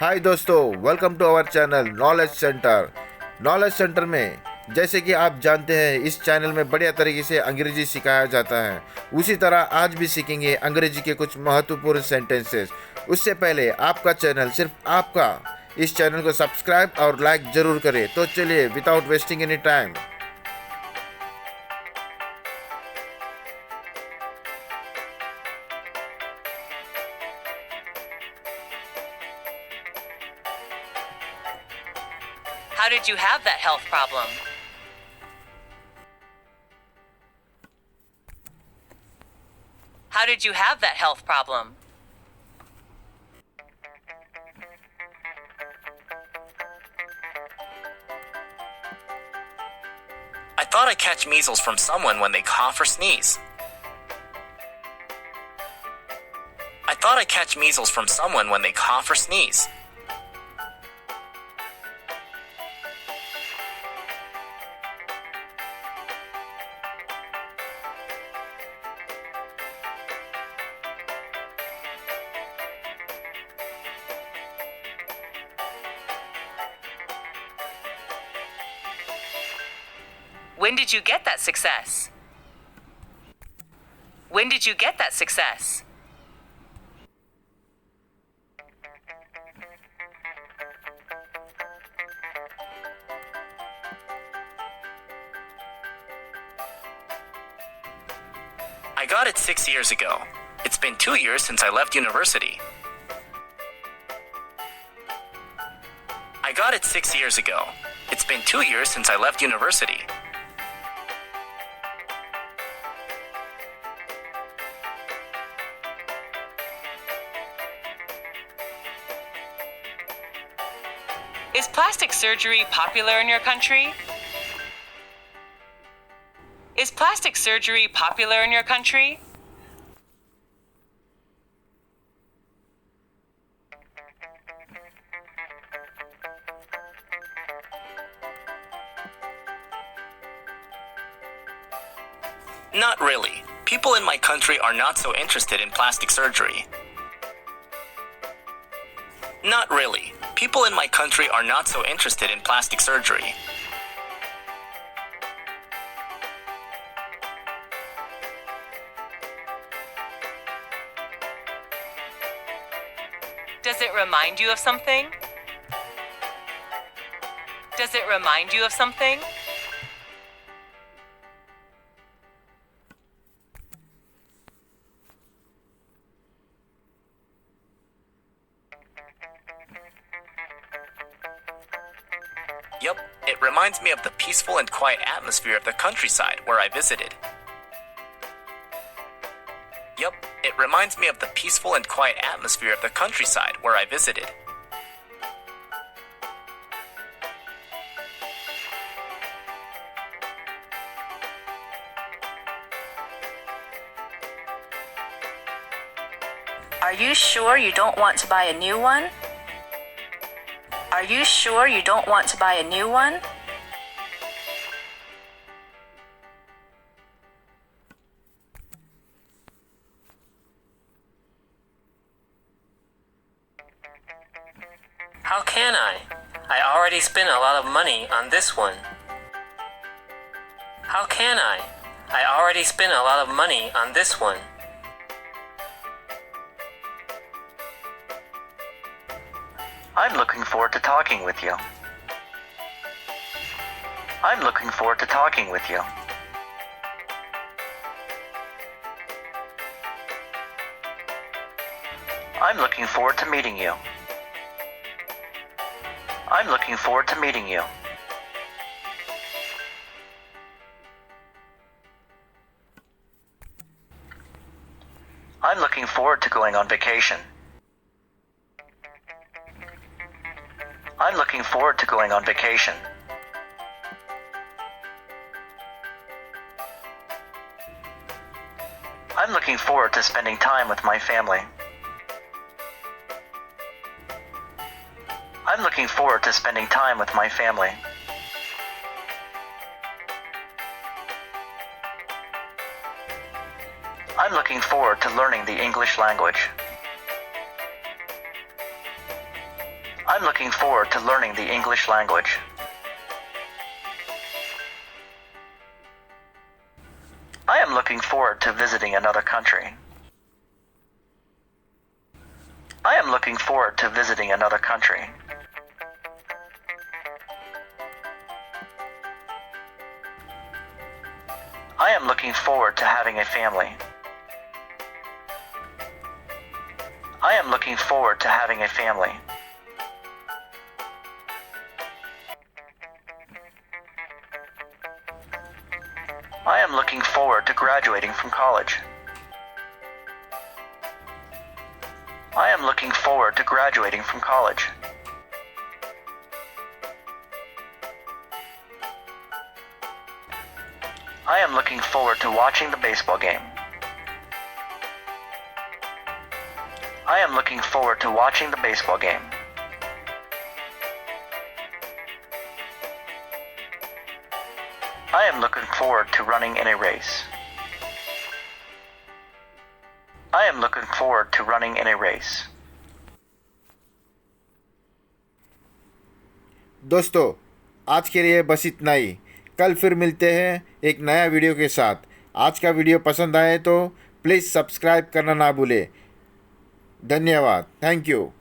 हाय दोस्तों, welcome to our channel knowledge centre. Knowledge centre में जैसे कि आप जानते हैं, इस चैनल में बढ़िया तरीके से अंग्रेजी सिखाया जाता है। उसी तरह आज भी सीखेंगे अंग्रेजी के कुछ महत्वपूर्ण सेंटेंसेस। उससे पहले आपका चैनल सिर्फ आपका, इस चैनल को सब्सक्राइब और लाइक जरूर करें। तो चलिए, without wasting any time, How did you have that health problem? How did you have that health problem? I thought I catch measles from someone when they cough or sneeze. I thought I catch measles from someone when they cough or sneeze. When did you get that success? When did you get that success? I got it 6 years ago. It's been 2 years since I left university. I got it 6 years ago. It's been 2 years since I left university. Is plastic surgery popular in your country? Is plastic surgery popular in your country? Not really. People in my country are not so interested in plastic surgery. Not really. People in my country are not so interested in plastic surgery. Does it remind you of something? Does it remind you of something? Yup, it reminds me of the peaceful and quiet atmosphere of the countryside where I visited. Yup, it reminds me of the peaceful and quiet atmosphere of the countryside where I visited. Are you sure you don't want to buy a new one? Are you sure you don't want to buy a new one? How can I? I already spent a lot of money on this one. How can I? I already spent a lot of money on this one. I'm looking forward to talking with you. I'm looking forward to talking with you. I'm looking forward to meeting you. I'm looking forward to meeting you. I'm looking forward to going on vacation. I'm looking forward to going on vacation. I'm looking forward to spending time with my family. I'm looking forward to spending time with my family. I'm looking forward to learning the English language. I'm looking forward to learning the English language. I am looking forward to visiting another country. I am looking forward to visiting another country. I am looking forward to having a family. I am looking forward to having a family. I am looking forward to graduating from college. I am looking forward to graduating from college. I am looking forward to watching the baseball game. I am looking forward to watching the baseball game. I am looking forward to running in a race. I am looking forward to running in a race. दोस्तों, आज के लिए बस इतना ही। कल फिर मिलते हैं एक नया वीडियो के साथ। आज का वीडियो पसंद आए तो प्लीज़ सब्सक्राइब करना ना भूलें। धन्यवाद। Thank you.